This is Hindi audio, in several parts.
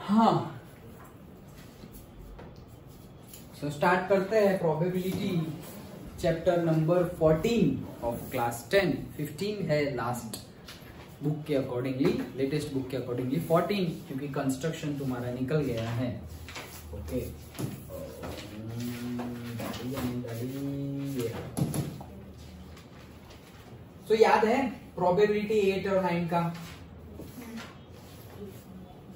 हाँ, तो स्टार्ट करते हैं probability chapter number 14 of class 10। 15 है लास्ट बुक के अकॉर्डिंगली, लेटेस्ट बुक के अकॉर्डिंगली 14, क्योंकि कंस्ट्रक्शन तुम्हारा निकल गया है। ओके, तो याद है प्रोबेबिलिटी 8 और 9 का?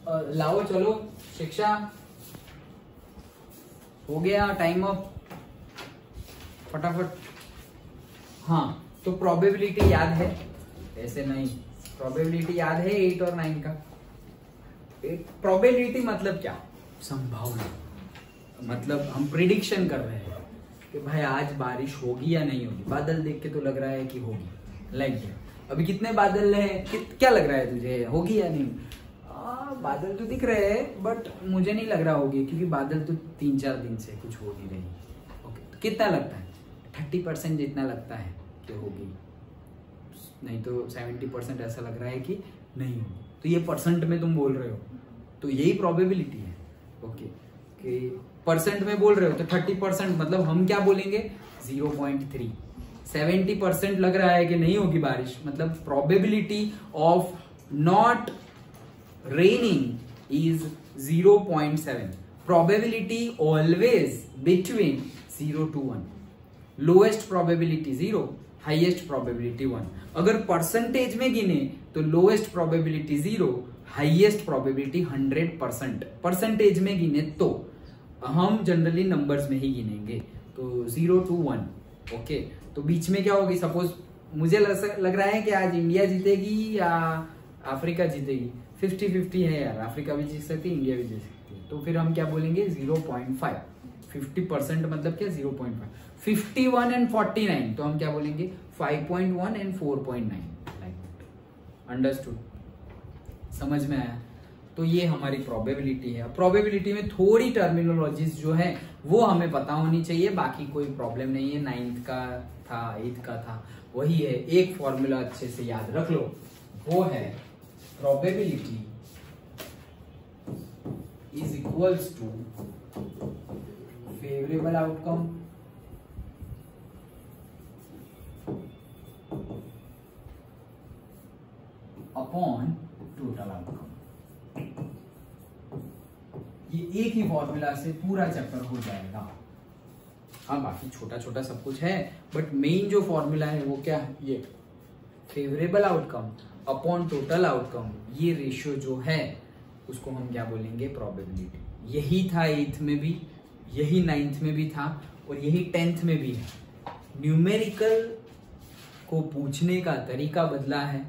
लाओ चलो, शिक्षा हो गया, टाइम अप, फटाफट। हाँ, तो प्रोबेबिलिटी याद है? ऐसे नहीं, प्रोबेबिलिटी याद है 8 और 9 का? प्रोबेबिलिटी मतलब क्या? संभावना। मतलब हम प्रिडिक्शन कर रहे हैं कि भाई आज बारिश होगी या नहीं होगी। बादल देख के तो लग रहा है कि होगी, लग गया। अभी कितने बादल हैं, क्या लग रहा है तुझे, होगी या नहीं? बादल तो दिख रहे हैं, बट मुझे नहीं लग रहा होगी, क्योंकि बादल तो 3-4 दिन से कुछ हो नहीं रही। ओके, तो कितना लगता है? 30% जितना लगता है कि होगी, नहीं तो 70% ऐसा लग रहा है कि नहीं होगी। तो ये परसेंट में तुम बोल रहे हो, तो यही प्रोबेबिलिटी है। ओके, कि परसेंट में बोल रहे हो तो 30%, मतलब हम क्या बोलेंगे? 0.3। 70% लग रहा है कि नहीं होगी बारिश, मतलब probability of not raining is 0.7. Probability always between 0 to 1. Lowest probability 0, highest probability 1. अगर परसेंटेज में गिने तो lowest probability 0, highest probability 100%। Percentage में गिने तो हम जनरली नंबर्स में ही गिनेंगे, तो 0 to 1। ओके, तो बीच में क्या होगी? सपोज मुझे लग रहा है कि आज इंडिया जीतेगी या अफ्रीका जीतेगी। 50-50 है यार, अफ्रीका भी जीत सकती है, इंडिया भी जीत सकती है। तो फिर हम क्या बोलेंगे? 0.5। 50% मतलब क्या? 0.5। 51 एंड 49 तो हम क्या बोलेंगे? 5.1 एंड 4.9। Like understood? समझ में आया? तो ये हमारी प्रोबेबिलिटी है। प्रोबेबिलिटी में थोड़ी टर्मिनोलॉजीज जो है वो हमें पता होनी चाहिए, बाकी कोई प्रॉब्लम नहीं है। 9th का था, 8th का था, वही है। एक फॉर्मूला अच्छे से याद रख लो, वो है probability is equals to favorable outcome upon total outcome। ये एक ही फॉर्मूला से पूरा चैप्टर हो जाएगा। हाँ, बाकी छोटा छोटा सब कुछ है, बट मेन जो फॉर्मूला है वो क्या है? ये favourable outcome upon total outcome. ये रेशियो जो है उसको हम क्या बोलेंगे? प्रोबेबिलिटी। यही था 8th में भी, यही 9th में भी था, और यही 10th में भी है। न्यूमेरिकल को पूछने का तरीका बदला है,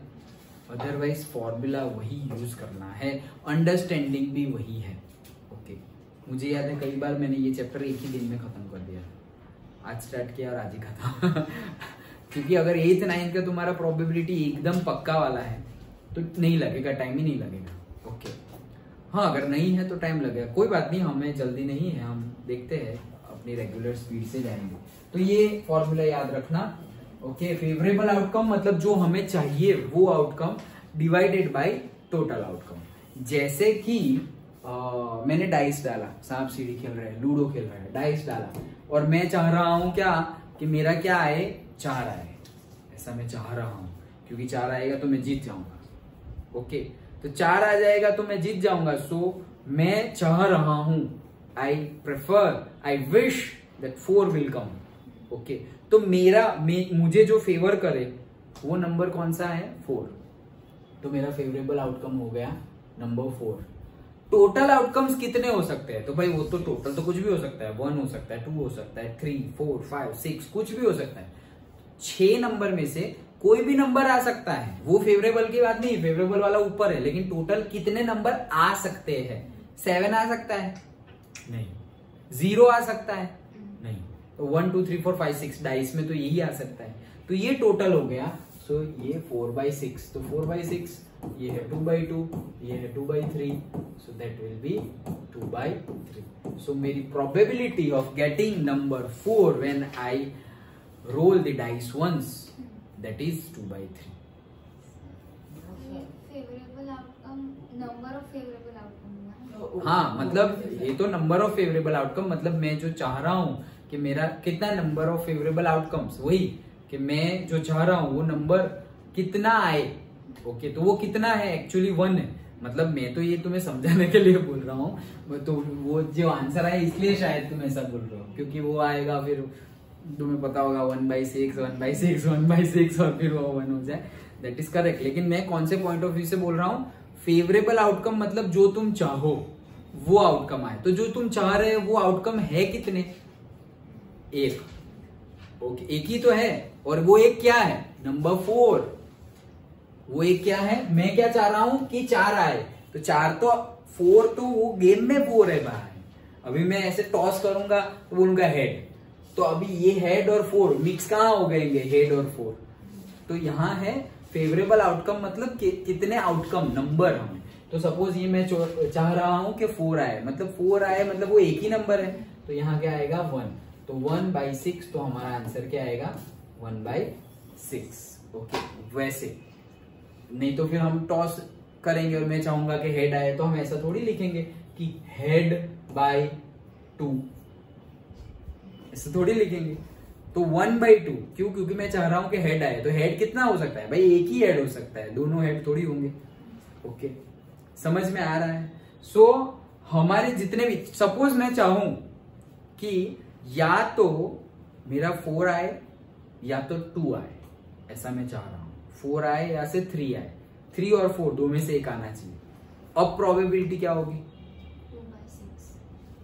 अदरवाइज फॉर्मूला वही यूज करना है, अंडरस्टैंडिंग भी वही है। ओके, मुझे याद है कई बार मैंने ये चैप्टर एक ही दिन में खत्म कर दिया। आज स्टार्ट किया और आज ही खत्म क्योंकि अगर 8th 9th का तुम्हारा प्रोबेबिलिटी एकदम पक्का वाला है तो नहीं लगेगा, टाइम ही नहीं लगेगा। ओके, हाँ, अगर नहीं है तो टाइम लगेगा, कोई बात नहीं, हमें जल्दी नहीं है, हम देखते हैं, अपनी रेगुलर स्पीड से जाएंगे। तो ये फॉर्मूला याद रखना। ओके, फेवरेबल आउटकम मतलब जो हमें चाहिए वो outcome divided by total outcome. जैसे कि मैंने डाइस डाला, सांप सीढ़ी खेल रहे हैं, लूडो खेल रहे हैं, डाइस डाला, और मैं चाह रहा हूं क्या कि मेरा क्या आए? 4 आए। ऐसा मैं चाह रहा हूं, क्योंकि 4 आएगा तो मैं जीत जाऊंगा। ओके, तो 4 आ जाएगा तो मैं जीत जाऊंगा। सो मैं चाह रहा हूं, I prefer, I wish that 4 will come. Okay, तो मुझे जो फेवर करे वो नंबर कौन सा है? 4। तो मेरा फेवरेबल आउटकम हो गया नंबर 4। टोटल आउटकम्स कितने हो सकते हैं? तो भाई वो तो टोटल तो कुछ भी हो सकता है, 1 हो सकता है, 2 हो सकता है, 3, 4, 5, 6, कुछ भी हो सकता है। 6 नंबर में से कोई भी नंबर आ सकता है, वो फेवरेबल की बात नहीं, फेवरेबल वाला ऊपर है, लेकिन टोटल कितने नंबर आ सकते हैं? 7 आ सकता है? नहीं। 0 आ सकता है? नहीं। तो 1, 2, 3, 4, 5, 6 डाइस में तो यही आ सकता है। तो ये टोटल हो गया। सो ये 4/6, तो 4/6, ये है 2/2, ये है 2/3, सो दैट विल बी 2/3। सो मेरी probability of getting number 4 when I roll the dice once, that is 2/3। favorable outcome, number of favorable outcome। हाँ मतलब ये तो नंबर ऑफ फेवरेबल आउटकम, मतलब मैं जो चाह रहा हूँ कि मेरा कितना नंबर ऑफ फेवरेबल आउटकम्स, वही कि मैं जो चाह रहा हूँ वो नंबर कितना आए। ओके, तो वो कितना है, एक्चुअली 1 है। मतलब मैं तो ये तुम्हें समझाने के लिए बोल रहा हूँ, तो वो जो आंसर आए इसलिए शायद तुम ऐसा बोल रहे हो, क्योंकि वो आएगा फिर तुम्हें पता होगा 1/6 1/6 1/6 और फिर वो 1 हो जाए। That is correct. लेकिन मैं कौन से पॉइंट ऑफ व्यू से बोल रहा हूँ, फेवरेबल आउटकम मतलब जो तुम चाहो वो आउटकम आए। तो जो तुम चाह रहे हो वो आउटकम है कितने, एक। ओके, एक ही तो है, और वो एक क्या है, नंबर 4। वो एक क्या है, मैं क्या चाह रहा हूं कि 4 आए, तो 4 तो 4 तो वो गेम में 4 है बाहर। अभी मैं ऐसे टॉस करूंगा तो बोलूंगा हेड, तो अभी ये हेड और 4 मिक्स कहां हो गएंगे, हेड और 4। तो यहाँ है फेवरेबल आउटकम मतलब कितने आउटकम नंबर हमें। तो सपोज ये मैं चाह रहा हूं कि 4 आए, मतलब 4 आए मतलब वो एक ही नंबर है, तो यहाँ क्या आएगा 1, तो 1/6, तो हमारा आंसर क्या आएगा 1/6। ओके, वैसे नहीं तो फिर हम टॉस करेंगे और मैं चाहूंगा कि हेड आए, तो हम ऐसा थोड़ी लिखेंगे कि हेड बाय 2, ऐसा थोड़ी लिखेंगे। तो 1/2 क्यों, क्योंकि मैं चाह रहा हूं कि हेड आए। तो हेड कितना हो सकता है भाई, एक ही हेड हो सकता है, दोनों हेड थोड़ी होंगे। ओके, समझ में आ रहा है। सो हमारे जितने भी, सपोज मैं चाहूं कि या तो मेरा 4 आए या तो 2 आए, ऐसा मैं चाह रहा हूं। 4 आए या से 3 आए, 3 और 4 दो में से एक आना चाहिए। अब प्रोबेबिलिटी क्या होगी,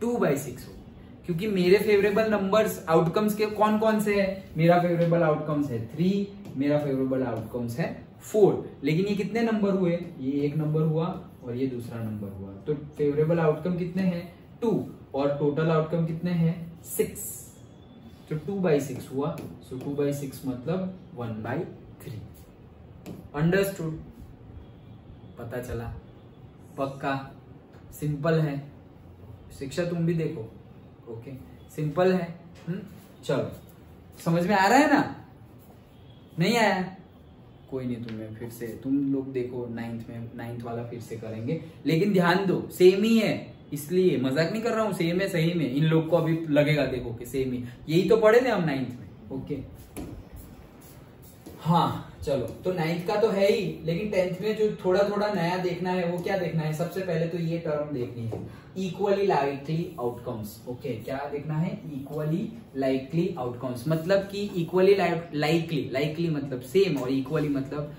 2/6 होगी, क्योंकि मेरे फेवरेबल नंबर्स आउटकम्स के कौन कौन से है, मेरा फेवरेबल आउटकम्स है 3, मेरा फेवरेबल आउटकम्स है 4। लेकिन ये कितने नंबर हुए, ये एक नंबर हुआ और ये दूसरा नंबर हुआ, तो फेवरेबल आउटकम कितने हैं 2, और टोटल आउटकम कितने हैं 6, तो 2/6 हुआ। सो 2/6 मतलब 1/3। अंडरस्टूड, पता चला, पक्का, सिंपल है। शिक्षा तुम भी देखो। ओके, सिंपल है। चलो, समझ में आ रहा है ना, नहीं आया कोई नहीं, तुम्हें फिर से तुम लोग देखो 9th वाला फिर से करेंगे। लेकिन ध्यान दो सेम ही है, इसलिए मजाक नहीं कर रहा हूं, सेम है सही में। इन लोग को अभी लगेगा देखो कि सेम ही, यही तो पढ़े थे हम 9th में। ओके, हाँ चलो, तो 9th का तो है ही, लेकिन 10th में जो थोड़ा थोड़ा नया देखना है वो क्या देखना है, सबसे पहले तो ये टर्म देखनी है, इक्वली लाइकली आउटकम्स। ओके, क्या देखना है, इक्वली लाइकली आउटकम्स, मतलब कि इक्वली लाइकली मतलब सेम, और इक्वली मतलब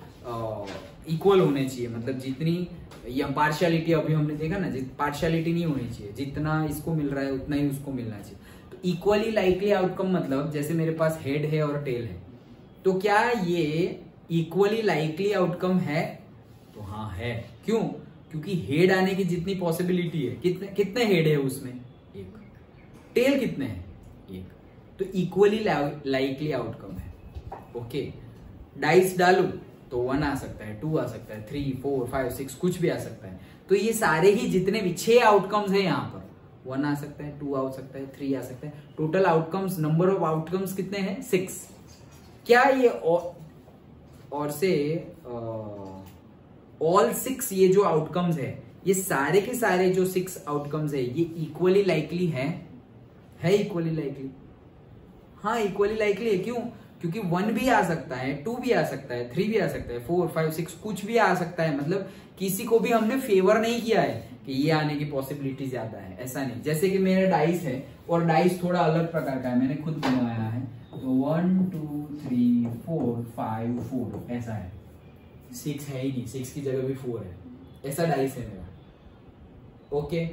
इक्वल होने चाहिए, मतलब जितनी या पार्शियलिटी अभी हमने देखा ना, पार्शियलिटी नहीं होनी चाहिए, जितना इसको मिल रहा है उतना ही उसको मिलना चाहिए। तो इक्वली लाइकली आउटकम मतलब जैसे मेरे पास हेड है और टेल है, तो क्या ये इक्वली लाइकली आउटकम है, तो हाँ है। क्यों, क्योंकि हेड आने की जितनी पॉसिबिलिटी है, कितने हेड है उसमें, एक, टेल कितने हैं, एक, तो इक्वली लाइकली आउटकम है। ओके, डाइस डालू तो 1 आ सकता है, 2 आ सकता है, 3 4 5 6 कुछ भी आ सकता है। तो ये सारे ही जितने भी 6 आउटकम्स है यहाँ पर, 1 आ सकता है, 2 आ सकता है, 3 आ सकता है, total outcomes, number of outcomes कितने हैं 6। क्या ये और से ऑल 6 ये जो आउटकम्स है, ये सारे के सारे जो 6 आउटकम्स है, ये इक्वली लाइकली है इक्वली लाइकली, हाँ इक्वली लाइकली है। क्यों, क्योंकि 1 भी आ सकता है, 2 भी आ सकता है, 3 भी आ सकता है, 4 5 6 कुछ भी आ सकता है। मतलब किसी को भी हमने फेवर नहीं किया है कि ये आने की पॉसिबिलिटी ज्यादा है, ऐसा नहीं। जैसे कि मेरा डाइस है, और डाइस थोड़ा अलग प्रकार का है, मैंने खुद बनवाया है, तो 1 2 3 4 5 4 ऐसा है, 6 है ही नहीं, 6 की जगह भी 4 है, ऐसा डाइस है मेरा। ओके,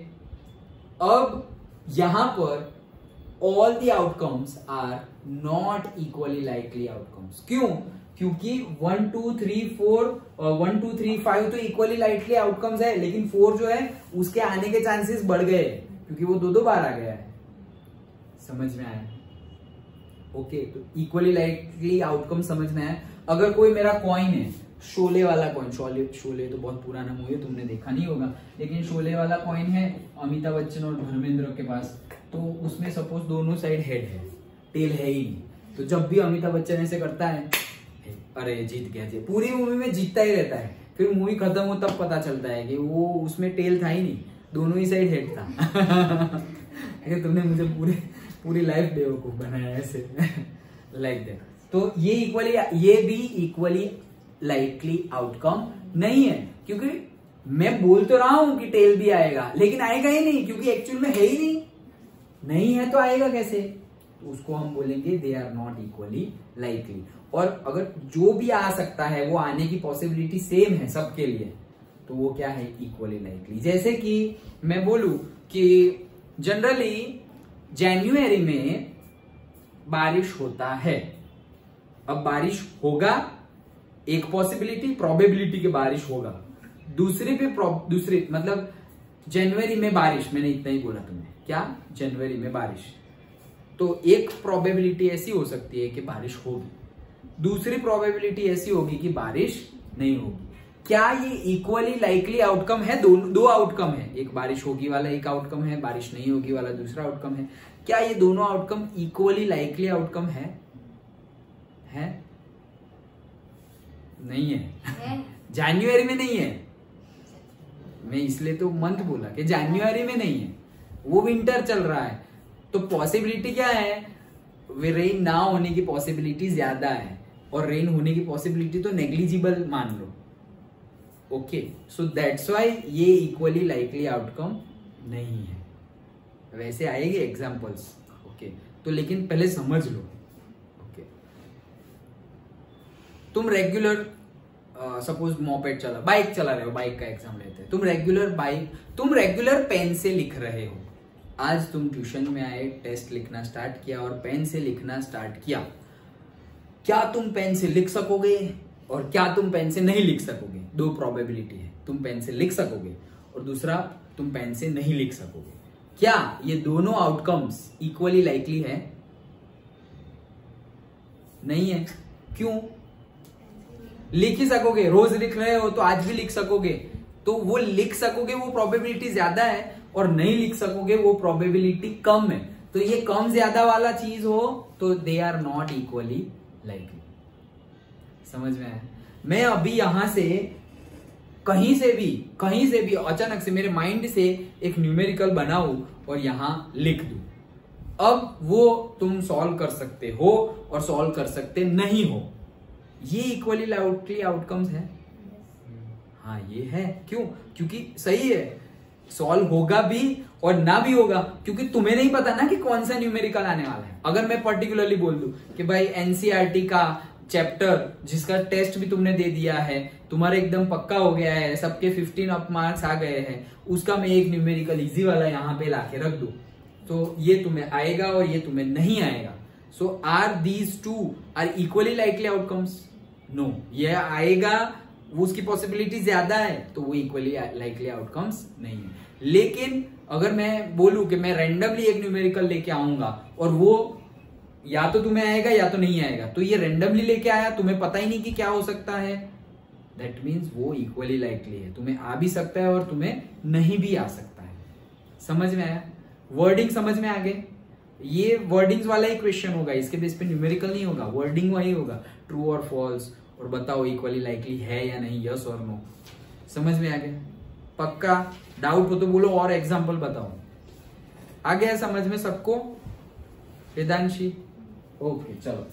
अब यहां पर all the outcomes are not equally likely outcomes। क्यों, क्योंकि 1 2 3 4 1 2 3 5 तो इक्वली लाइकली आउटकम्स है, लेकिन 4 जो है उसके आने के चांसेस बढ़ गए क्योंकि वो दो बार आ गया है। समझ में आया? ओके, तो इक्वली लाइकली आउटकम समझ में आया। अगर कोई मेरा कॉइन है, शोले वाला कॉइन, शोले तो बहुत पुराना मूवी है, तुमने देखा नहीं होगा, लेकिन शोले वाला कॉइन है अमिताभ बच्चन और धर्मेंद्र के पास, तो उसमें सपोज दोनों साइड हेड है, टेल है ही नहीं, तो जब भी अमिताभ बच्चन ऐसे करता है, अरे जीत गया, पूरी मूवी में जीतता ही रहता है, फिर मूवी खत्म हो तब पता चलता है कि वो उसमें टेल था ही नहीं, दोनों ही साइड हेड था। तुमने मुझे पूरी लाइफ बेवकूफ बनाया ऐसे। Like that. तो ये भी इक्वली लाइकली आउटकम नहीं है, क्योंकि मैं बोल तो रहा हूं कि टेल भी आएगा, लेकिन आएगा ही नहीं, क्योंकि एक्चुअल में है ही नहीं है तो आएगा कैसे? तो उसको हम बोलेंगे they are not equally likely. और अगर जो भी आ सकता है वो आने की पॉसिबिलिटी सेम है सबके लिए, तो वो क्या है? Equally likely. जैसे कि मैं बोलूं कि जनरली जनवरी में बारिश होता है। अब बारिश होगा, एक पॉसिबिलिटी, प्रोबेबिलिटी के बारिश होगा। दूसरी मतलब जनवरी में बारिश, मैंने इतना ही बोला तुम्हें, क्या? जनवरी में बारिश। तो एक प्रोबेबिलिटी ऐसी हो सकती है कि बारिश होगी, दूसरी प्रोबेबिलिटी ऐसी होगी कि बारिश नहीं होगी। क्या ये इक्वली लाइकली आउटकम है? दो आउटकम है, एक बारिश होगी वाला एक आउटकम है, बारिश नहीं होगी वाला दूसरा आउटकम है। क्या ये दोनों आउटकम इक्वली लाइकली आउटकम है? नहीं है। जनवरी में नहीं है। मैं इसलिए तो मंथ बोला कि जनवरी में नहीं है, वो विंटर चल रहा है। तो पॉसिबिलिटी क्या है? रेन ना होने की पॉसिबिलिटी ज्यादा है, और रेन होने की पॉसिबिलिटी तो नेग्लिजिबल मान लो। ओके, सो दैट्स व्हाई ये इक्वली लाइकली आउटकम नहीं है। वैसे आएंगे एग्जांपल्स। ओके, तो लेकिन पहले समझ लो। ओके, तुम रेगुलर सपोज मोपेड चला, बाइक चला रहे हो, बाइक का एग्जाम लेते हैं। तुम रेगुलर पेन से लिख रहे हो। आज तुम ट्यूशन में आए, टेस्ट लिखना स्टार्ट किया और पेन से लिखना स्टार्ट किया। क्या तुम पेन से लिख सकोगे और क्या तुम पेन से नहीं लिख सकोगे? दो प्रोबेबिलिटी है, तुम पेन से लिख सकोगे और दूसरा तुम पेन से नहीं लिख सकोगे। क्या ये दोनों आउटकम्स इक्वली लाइकली है? नहीं है। क्यों? लिख ही सकोगे, रोज लिख रहे हो तो आज भी लिख सकोगे। तो वो लिख सकोगे वो प्रोबेबिलिटी ज्यादा है, और नहीं लिख सकोगे वो प्रोबेबिलिटी कम है। तो ये कम ज्यादा वाला चीज हो तो they are not equally likely. समझ में आया? मैं अभी यहां से कहीं से भी अचानक से मेरे माइंड से एक न्यूमेरिकल बनाऊं और यहां लिख दूं, अब वो तुम सॉल्व कर सकते हो और सॉल्व कर सकते नहीं हो। ये इक्वली लाइकली आउटकम्स है। हाँ, ये है। क्यों? क्योंकि सही है, सॉल्व होगा भी और ना भी होगा, क्योंकि तुम्हें नहीं पता ना कि कौन सा न्यूमेरिकल आने वाला है। अगर मैं पर्टिकुलरली बोल दूं कि भाई एनसीईआरटी का चैप्टर जिसका टेस्ट भी तुमने दे दिया है, तुम्हारा एकदम पक्का हो गया है, सबके 15 अप मार्क्स आ गए हैं, उसका मैं एक न्यूमेरिकल इजी वाला यहाँ पे लाके रख दूं, तो ये तुम्हें आएगा और ये तुम्हें नहीं आएगा। So are these two are equally likely outcomes? No, ये आएगा, वो उसकी पॉसिबिलिटी ज्यादा है, तो वो इक्वली लाइकली आउटकम्स नहीं है। लेकिन अगर मैं बोलूं कि मैं रैंडमली एक न्यूमेरिकल लेके आऊंगा और वो या तो तुम्हें आएगा या तो नहीं आएगा, तो ये रैंडमली लेके आया, तुम्हें पता ही नहीं कि क्या हो सकता है, दैट मीन्स वो इक्वली लाइकली है। तुम्हें आ भी सकता है और तुम्हें नहीं भी आ सकता है। समझ में आया? वर्डिंग समझ में आ गए? ये वर्डिंग्स वाला ही क्वेश्चन होगा, इसके बेस पे न्यूमेरिकल नहीं होगा, वर्डिंग वही होगा, ट्रू और फॉल्स, और बताओ इक्वली लाइकली है या नहीं, यस और नो। समझ में आ गया? पक्का? डाउट हो तो बोलो और एग्जांपल बताओ। आ गया समझ में सबको? वेदांशी? ओके, चलो।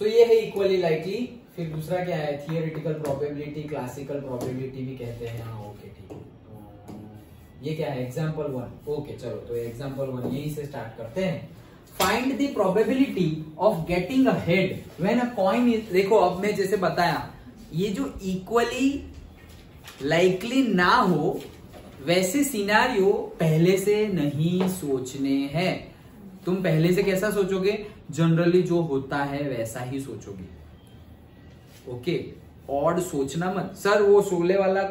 सो ये है इक्वली लाइकली। फिर दूसरा क्या है? थियोरेटिकल प्रोबेबिलिटी, क्लासिकल प्रोबेबिलिटी भी कहते हैं। हाँ, ओके, ठीक है। ये क्या है? एग्जाम्पल 1। ओके, चलो, तो एग्जाम्पल 1 यही से स्टार्ट करते हैं। Find the probability of getting a head when a coin is. देखो, अब मैं जैसे बताया, ये जो इक्वली लाइकली ना हो वैसे सिनारियो पहले से नहीं सोचने हैं। तुम पहले से कैसा सोचोगे? जनरली जो होता है वैसा ही सोचोगे। ओके, ऑड सोचना मत। सर वो 16 वाला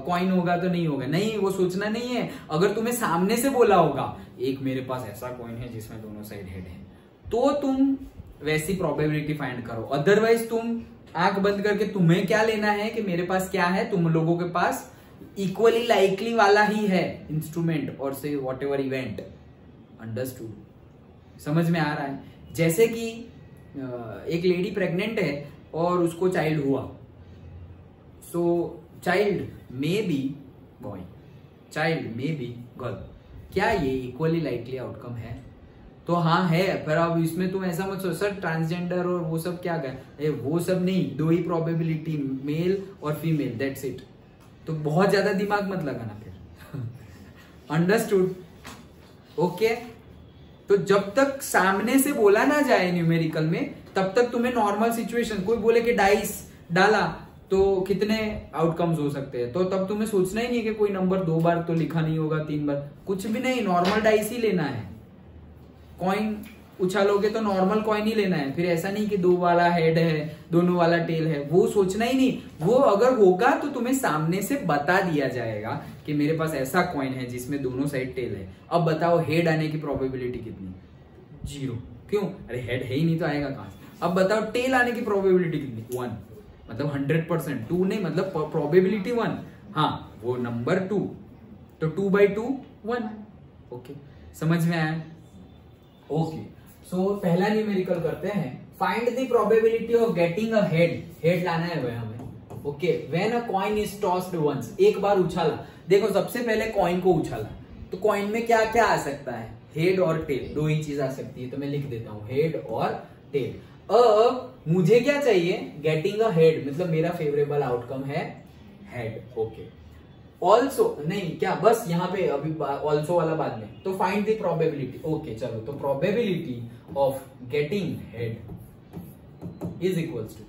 कॉइन होगा तो नहीं होगा, नहीं, वो सोचना नहीं है। अगर तुम्हें सामने से बोला होगा एक मेरे पास ऐसा कॉइन है जिसमें दोनों साइड हेड है, तो तुम वैसी प्रोबेबिलिटी फाइंड करो। अदरवाइज तुम आंख बंद करके तुम्हें क्या लेना है कि मेरे पास क्या है, तुम लोगों के पास इक्वली लाइकली वाला ही है इंस्ट्रूमेंट और से वॉट एवर इवेंट। अंडरस्टूड? समझ में आ रहा है? जैसे कि एक लेडी प्रेग्नेंट है और उसको चाइल्ड हुआ, so child may be boy, child may be girl. क्या ये इक्वली लाइकली आउटकम है? तो हाँ है, पर अब इसमें तुम ऐसा मत सोचो सर ट्रांसजेंडर और वो सब क्या गए, वो सब नहीं, दो ही प्रोबेबिलिटी, मेल और फीमेल, दैट्स इट। तो बहुत ज्यादा दिमाग मत लगाना फिर। अंडरस्टूड? ओके। तो जब तक सामने से बोला ना जाए न्यूमेरिकल में, तब तक तुम्हें नॉर्मल सिचुएशन, कोई बोले कि डाइस डाला तो कितने आउटकम्स हो सकते हैं, तो तब तुम्हें सोचना ही नहीं कि कोई नंबर 2 बार तो लिखा नहीं होगा, 3 बार, कुछ भी नहीं, नॉर्मल डाइस ही लेना है। कॉइन उछालोगे तो नॉर्मल कॉइन ही लेना है, फिर ऐसा नहीं कि 2 वाला हेड है, दोनों वाला टेल है, वो सोचना ही नहीं। वो अगर होगा तो तुम्हें सामने से बता दिया जाएगा कि मेरे पास ऐसा कॉइन है जिसमें दोनों साइड टेल है। अब बताओ हेड आने की प्रोबेबिलिटी कितनी? 0। क्यों? अरे हेड है ही नहीं तो आएगा कहां से? अब बताओ टेल आने की प्रोबेबिलिटी कितनी? 1, मतलब 100%। 2 नहीं, मतलब प्रोबेबिलिटी 1। हाँ, वो नंबर 2, तो 2/2 1। ओके, समझ में आया? ओके, सो पहला न्यूमेरिकल करते हैं। Find the probability of getting a head. Head लाना है वह हमें। Okay, when a coin is tossed once, एक बार उछाला। देखो सबसे पहले कॉइन को उछाला, तो कॉइन में क्या क्या आ सकता है? हेड और टेल, दो ही चीज आ सकती है, तो मैं लिख देता हूं हेड और टेल। अब मुझे क्या चाहिए? गेटिंग अ हेड, मतलब मेरा फेवरेबल आउटकम है हेड। ओके, ऑल्सो नहीं, क्या बस यहाँ पे अभी ऑल्सो वाला बाद में, तो फाइंड द प्रोबेबिलिटी। ओके चलो, तो probability of getting head is equals to,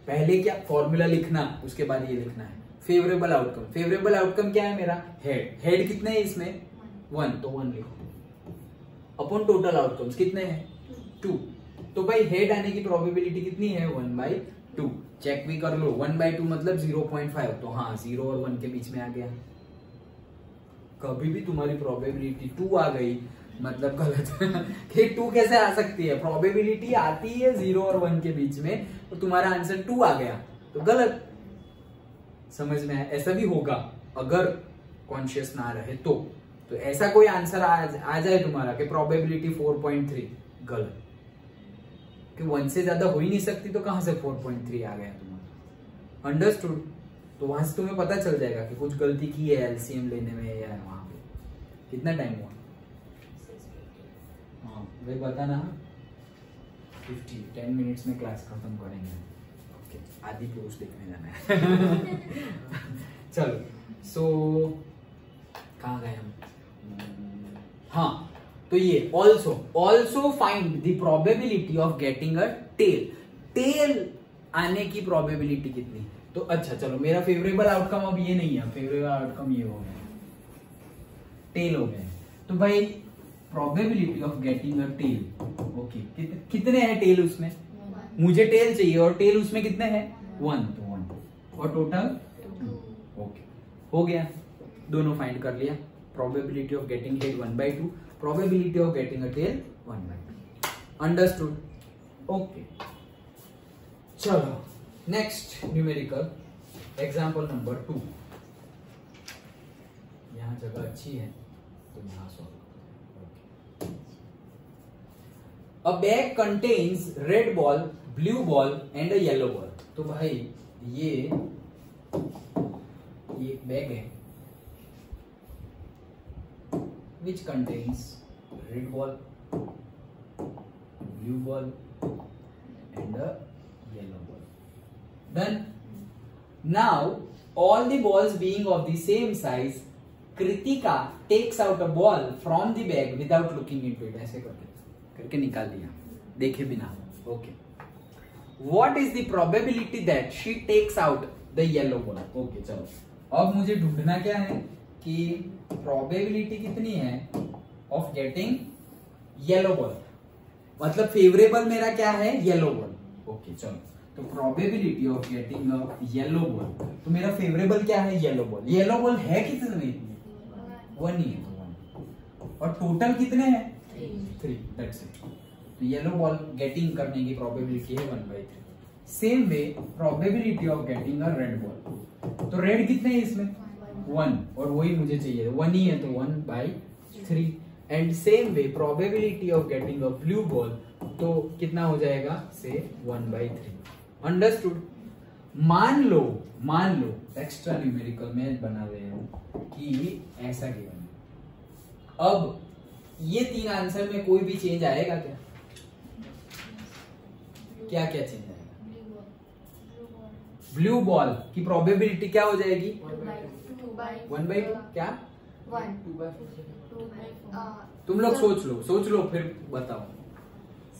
पहले क्या फॉर्मूला लिखना, उसके बाद ये लिखना है फेवरेबल आउटकम। फेवरेबल आउटकम क्या है मेरा? हेड। हेड कितने है इसमें? 1, तो 1 लिखो। अपॉन टोटल आउटकम्स कितने हैं? 2। तो भाई हेड आने की प्रोबेबिलिटी कितनी है? 1/2। चेक भी कर लो, 1/2 मतलब 0.5, तो हाँ 0 और 1 के बीच में आ गया। कभी भी तुम्हारी प्रोबेबिलिटी 2 आ गई मतलब गलत। कि 2 कैसे आ सकती है? प्रोबेबिलिटी आती है 0 और 1 के बीच में, तो तुम्हारा आंसर 2 आ गया तो गलत। समझ में आया? ऐसा भी होगा अगर कॉन्शियस ना रहे तो ऐसा कोई आंसर आ जाए तुम्हारा कि प्रोबेबिलिटी 4.3, गलत। कि 1 से ज्यादा हो ही नहीं सकती, तो कहां से 4.3 आ गया तुम्हारा? अंडरस्टूड? तो वहां से तुम्हें पता चल जाएगा कि कुछ गलती की है एलसीएम लेने में या वहां पे। कितना टाइम हुआ? हाँ वही बता ना, 10 मिनट्स में क्लास खत्म करेंगे। ओके, आधी पोस्ट देखने जाना है। चलो, सो कहाँ गए हम? हाँ, तो ये also find the probability of getting a tail. Tail आने की प्रोबेबिलिटी कितनी? तो अच्छा चलो, मेरा फेवरेबल आउटकम अब ये नहीं है, फेवरेबल आउटकम ये हो गया, टेल हो गया। तो भाई probability of getting a tail, okay, कितने हैं टेल उसमें? मुझे टेल चाहिए और टेल उसमें कितने हैं? 1, तो 1 और टोटल 2। ओके, हो गया, दोनों फाइंड कर लिया। Probability of getting head 1/2, probability of getting a tail 1/2। Understood? Okay, चलो नेक्स्ट न्यूमेरिकल, एग्जाम्पल नंबर 2। यहां जगह अच्छी है तो यहां solve. A bag contains red ball, blue ball and a yellow ball। तो भाई ये बैग है which contains red ball, blue ball and a yellow ball. Done. Now all the balls being of the same size, Kritika takes out a ball from the bag without looking into it। ऐसे करके निकाल दिया देखे बिना। Okay, what is the probability that she takes out the yellow ball? Okay चलो, अब मुझे ढूंढना क्या है कि प्रोबेबिलिटी कितनी है ऑफ गेटिंग येलो बॉल, मतलब फेवरेबल मेरा क्या है? Yellow ball. ओके चलो, तो probability of getting a yellow ball, तो मेरा फेवरेबल क्या है? Yellow ball. येलो बॉल है कितने? 1 ही है, तो 1। और टोटल कितने हैं? 3। That's it. तो येलो बॉल गेटिंग करने की प्रोबेबिलिटी है 1/3। Same way probability of getting a red ball, तो रेड कितने हैं इसमें? 1, और वही मुझे चाहिए, 1 ही है, तो 1/3। And same way probability of getting a blue ball, तो कितना हो जाएगा? से 1/3। अंडरस्टूड? मान लो एक्स्ट्रा न्यूमेरिकल में बना रहे हो कि ऐसा गिवन है। अब ये 3 आंसर में कोई भी चेंज आएगा क्या? क्या क्या चेंज आएगा? ब्लू बॉल की प्रोबेबिलिटी क्या हो जाएगी? 1/2 क्या? 1 तुम लोग सोच लो फिर बताओ।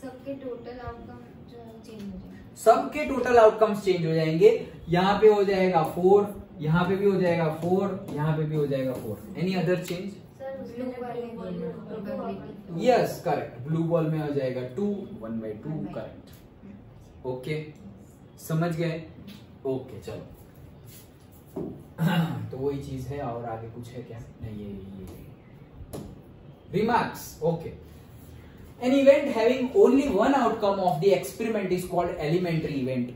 सबके टोटल आउटकम चेंज हो जाएंगे। सबके टोटल आउटकम्स चेंज हो जाएंगे। यहाँ पे हो जाएगा 4, यहाँ पे भी हो जाएगा 4, यहाँ पे भी हो जाएगा 4। Any other change? Yes correct, blue ball में हो जाएगा 2, 1/2 करेक्ट। ओके समझ गए? ओके चलो तो वही चीज है। और आगे कुछ है क्या? नहीं ये remarks. Okay, an event having only one outcome of the experiment is called elementary event।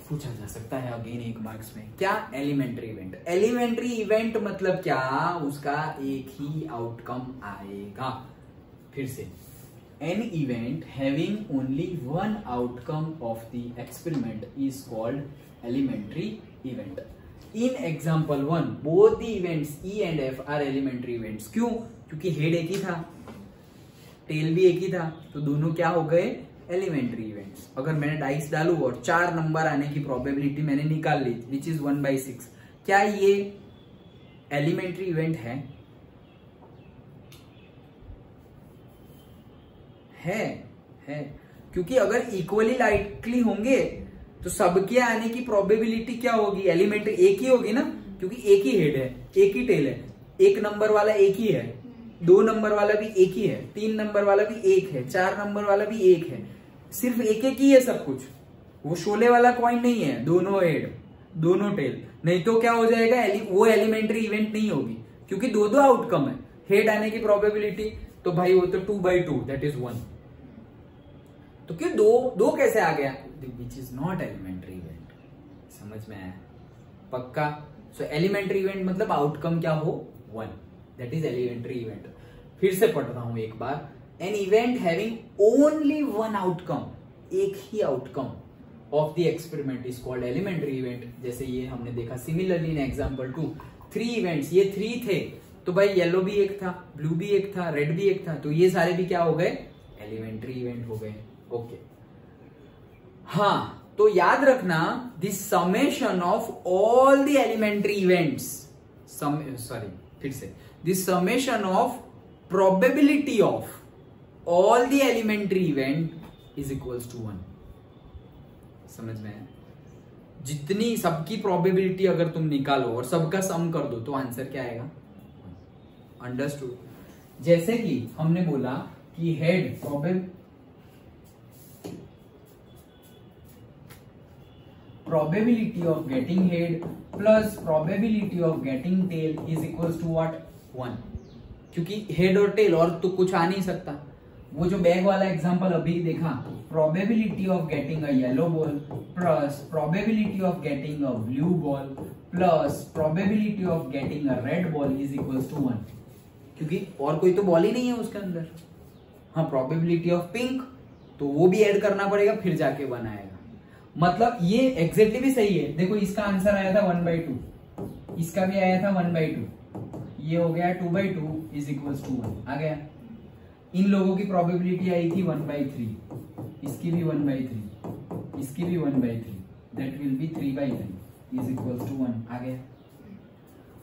पूछा जा सकता है अगेन 1 मार्क्स में। क्या? Elementary event. एलिमेंट्री इवेंट मतलब क्या? उसका एक ही आउटकम आएगा। फिर से, an event having only one outcome of the experiment is called elementary event। In example 1, both the events E and F are elementary events। क्यों? क्योंकि हेड एक ही था, टेल भी एक ही था, तो दोनों क्या हो गए? Elementary events. अगर मैंने डाइस डालू और 4 नंबर आने की प्रोबेबिलिटी मैंने निकाल ली विच इज 1/6, क्या ये एलिमेंट्री इवेंट है? है क्योंकि अगर इक्वली लाइकली होंगे तो सबके आने की प्रोबेबिलिटी क्या होगी? एलिमेंट्री एक ही होगी ना, क्योंकि एक ही हेड है, एक ही टेल है, 1 नंबर वाला एक ही है, 2 नंबर वाला भी एक ही है, 3 नंबर वाला भी एक है, 4 नंबर वाला भी एक है। सिर्फ एक ही है सब कुछ। वो शोले वाला कॉइन नहीं है, दोनों हेड दोनों टेल। नहीं तो क्या हो जाएगा? वो एलिमेंट्री इवेंट नहीं होगी, क्योंकि दो आउटकम है। हेड आने की प्रोबेबिलिटी तो भाई वो तो 2/2 दैट इज 1। तो क्यों दो कैसे आ गया? Which is not elementary event. समझ में आया? पक्का? सो एलिमेंट्री इवेंट मतलब आउटकम क्या हो? 1, दैट इज एलिमेंट्री इवेंट। फिर से पढ़ रहा हूं एक बार। An event having only one outcome, एक ही outcome of the experiment is called elementary event. जैसे ये हमने देखा सिमिलरली इन एग्जांपल 2, 3 इवेंट्स, ये 3 थे तो भाई येलो भी एक था, ब्लू भी एक था, रेड भी एक था, तो ये सारे भी क्या हो गए? एलिमेंट्री इवेंट हो गए। ओके हाँ, तो याद रखना the summation of all the elementary events, फिर से, the summation of probability of all the elementary event is equals to 1। समझ में है? जितनी सबकी प्रोबेबिलिटी अगर तुम निकालो और सबका सम कर दो तो आंसर क्या आएगा? अंडरस्टूड? जैसे कि हमने बोला कि head probability of getting head plus probability of getting tail is equals to what? 1। क्योंकि हेड और टेल और तो कुछ आ नहीं सकता। वो जो बैग वाला एग्जांपल अभी देखा, probability of getting a yellow ball plus probability of getting a blue ball plus probability of getting a red ball is equals to 1। क्योंकि और कोई तो बॉल ही नहीं है उसके अंदर। हाँ, probability of pink तो वो भी ऐड करना पड़ेगा, फिर जाके 1 आएगा। मतलब ये एग्जैक्टली भी सही है। देखो इसका आंसर आया था 1/2, इसका भी आया था 1/2, ये हो गया 2/2 इज इक्वल्स टू 1 आ गया। इन लोगों की प्रोबेबिलिटी आई थी 1/3, इसकी भी 1/3, इसकी भी 1/3, that will be 3/3 is equals to 1 आ गया।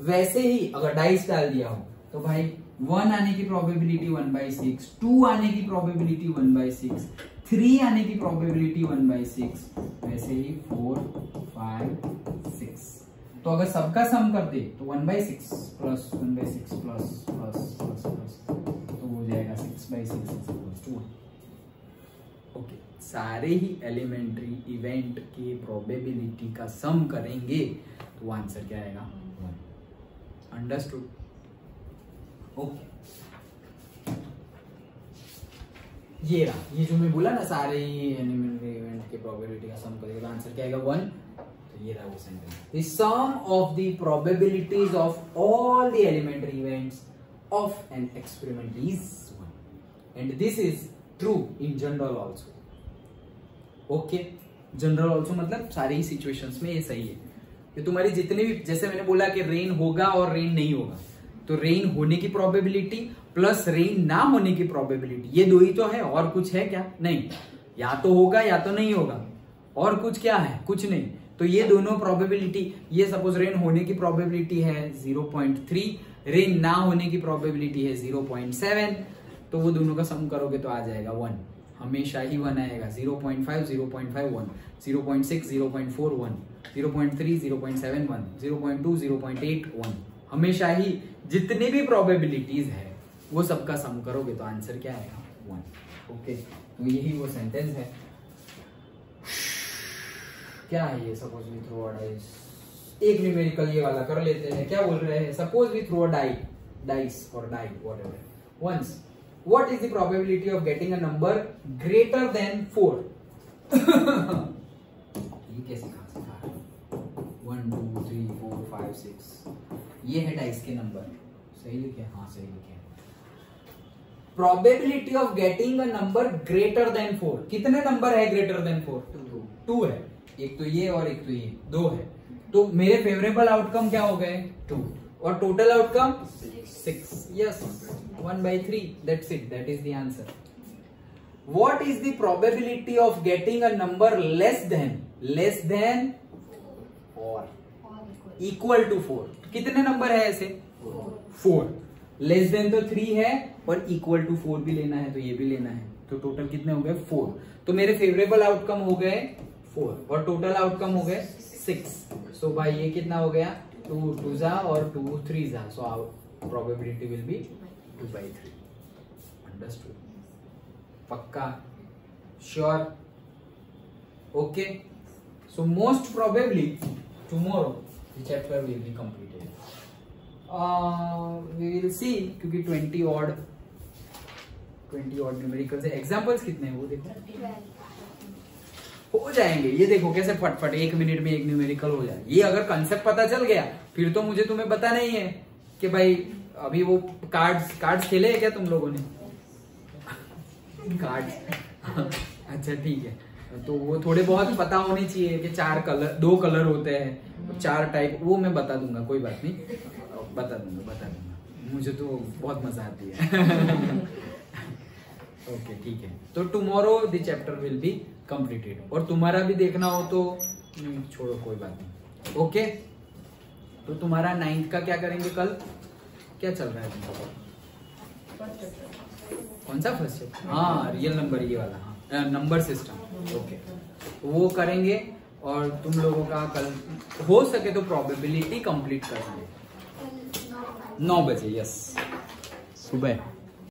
वैसे ही अगर डाइस डाल दिया हो तो भाई 1 आने की प्रोबेबिलिटी 1/6, 2 आने की प्रोबेबिलिटी 1/6, 3 आने की प्रोबेबिलिटी 1/6, वैसे ही 4, 5, 6। तो अगर सबका सम कर दे तो 1/6 plus 1/6 plus plus plus plus तो हो जाएगा 6/6 इक्वल्स टू 1। ओके, सारे ही एलिमेंट्री इवेंट की प्रोबेबिलिटी का सम करेंगे तो आंसर क्या आएगा? 1। अंडरस्टूड? ओके, ये रहा, ये जो मैं बोला ना सारे एलिमेंट्री इवेंट के प्रोबेबिलिटी का सम करेगा तो आंसर क्या आएगा? 1। तो ये रहा वो sentence. The sum of the probabilities of all the elementary events of an experiment is 1 and this is true in general also. Okay, general also मतलब सारी ही सिचुएशंस में ये सही है कि तुम्हारी जितने भी, जैसे मैंने बोला कि रेन होगा और रेन नहीं होगा, तो रेन होने की प्रोबेबिलिटी प्लस रेन ना होने की प्रोबेबिलिटी, ये दो ही तो है, और कुछ है क्या? नहीं, या तो होगा या तो नहीं होगा, और कुछ क्या है? कुछ नहीं। तो ये दोनों प्रोबेबिलिटी, ये सपोज रेन होने की प्रोबेबिलिटी है 0.3, रेन ना होने की प्रोबेबिलिटी है 0.7, तो वो दोनों का सम करोगे तो आ जाएगा 1, हमेशा ही 1 आएगा। 0.5 0.5 1, 0.6 0.4 1, 0.3 0.7 1, 0.2 0.8 1, हमेशा ही जितने भी प्रोबेबिलिटीज है वो सबका सम करोगे तो आंसर क्या आएगा? 1। ओके, तो यही वो सेंटेंस है। क्या है ये? Suppose we throw a dice, एक न्यूमेरिकल ये वाला कर लेते हैं। क्या बोल रहे हैं? Suppose we throw a dice और die whatever once, what is the probability of getting a number greater than 4? ये कैसे सिखा रहा है? 1 2 3 4 5 6, ये है डाइस के नंबर। सही लिखे? हाँ सही लिखे। Probability of getting a number greater than 4, कितने नंबर है ग्रेटर देन 4? 2 है। एक तो ये और एक तो ये, 2 है। तो मेरे फेवरेबल आउटकम क्या हो गए? 2, और total outcome 6। Yes, 1/3, that's it, that is the answer. What is the probability of getting a number less than और इक्वल टू 4? कितने नंबर है ऐसे? 4। लेस देन तो 3 है और इक्वल टू 4 भी लेना है, तो ये भी लेना है, तो टोटल कितने हो गए? 4। तो मेरे फेवरेबल आउटकम हो गए 4 और टोटल आउटकम हो गए 6। सो भाई ये कितना हो गया? 2 2 जा और 2 3 जा, so probability will be 2/3। Understood? पक्का? Sure? Okay, so most probably tomorrow the chapter will be completed. We will see, क्योंकि 20 ऑड न्यूमेरिकल्स है। एग्जांपल्स कितने हैं वो देखो, हो जाएंगे। ये देखो कैसे फटफट 1 मिनट में एक न्यूमेरिकल हो जाए। ये अगर कंसेप्ट पता चल गया फिर तो मुझे तुम्हें पता नहीं है कि भाई अभी वो कार्ड्स खेले हैं क्या तुम लोगों ने? कार्ड्स अच्छा ठीक है, तो वो थोड़े बहुत पता होने चाहिए कि 2 कलर होते हैं, 4 टाइप, वो मैं बता दूंगा, कोई बात नहीं, बता दूंगा, मुझे तो बहुत मजा आती है। ओके ठीक है, तो tomorrow the chapter will be completed. और तुम्हारा भी देखना हो तो छोड़ो, कोई बात नहीं। ओके, तो तुम्हारा 9th का क्या करेंगे कल? क्या चल रहा है तुमको? कौन सा फर्स्ट चैप्टर? हाँ, रियल नंबर, ये वाला, हाँ, नंबर सिस्टम। ओके, वो करेंगे और तुम लोगों का कल हो सके तो प्रोबेबिलिटी कंप्लीट कर देंगे 9 बजे। यस, सुबह।